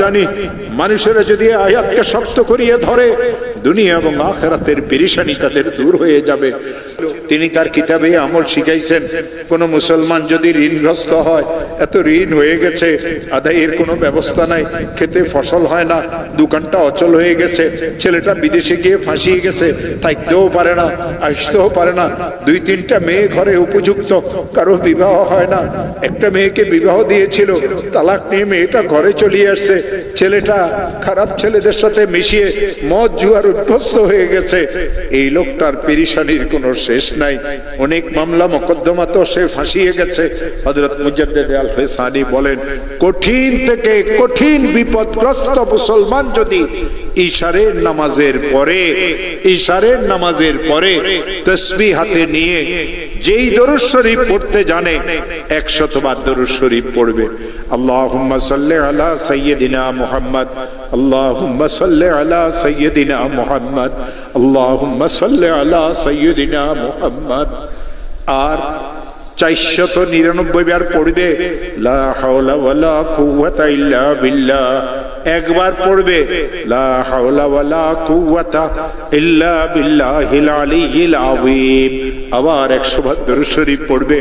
জানি মানুষেরা যদি আয়াতকে শক্ত করিয়ে ধরে দুনিয়া এবং আখিরাতের পেরেশানি তাদের দূর হয়ে যাবে। তিনি তার কিতাবে আমল শিখাইছেন, কোন মুসলমান যদি ঋণগ্রস্ত হয়, এত ঋণ হয়ে গেছে, আদায়ের কোনো ব্যবস্থা নাই, খেতে ফসল হয় না, দোকানটা অচল হয়ে গেছে, ছেলেটা বিদেশে গিয়ে ফাঁসিয়ে গেছে, থাকতেও পারে না, আসতেও পারে না, 2-3টা মেয়ে ঘরে উপযুক্ত, কারো বিবাহ হয় না, একটা মেয়েকে বিবাহ দিয়েছিল, তালাক নিয়ে মেয়েটা ঘরে চলে আসছে, ছেলেটা খারাপ ছেলেদের সাথে মিশিয়ে মদ জুয়ার উদ্ভস্ত হয়ে গেছে। এই লোকটার পেরেশানির কোনো শেষ নাই, অনেক মামলা মোকদ্দমা তো সে ফাঁসিয়ে গেছে। হযরত মুজাদ্দিদ আল ফিসানি বলেন, কঠিন থেকে কঠিন বিপদগ্রস্ত মুসলমান যদি ইশারের নামাজের পরে তাসবিহ হাতে নিয়ে যেই দরুদ শরীফ পড়তে জানে 100 বার দরুদ শরীফ পড়বে। আল্লাহুম্মা সাল্লি আলা সাইয়্যিদিনা মুহাম্মদ, আল্লাহুম্মা সাল্লি আলা সাইয়্যিদিনা মুহাম্মদ, আল্লাহুম্মা সাল্লি আলা সাইয়্যিদিনা মুহাম্মদ। আর 499 বার পড়বে লা হাওলা ওয়ালা কুওয়াতা ইল্লা বিল্লাহ, একবার পড়বে লা হাওলা ওয়ালা কুওয়াতা ইল্লা বিল্লাহিল আলিয়্যিল আযীম, আবার 100 বার দরুদ শরীফ পড়বে।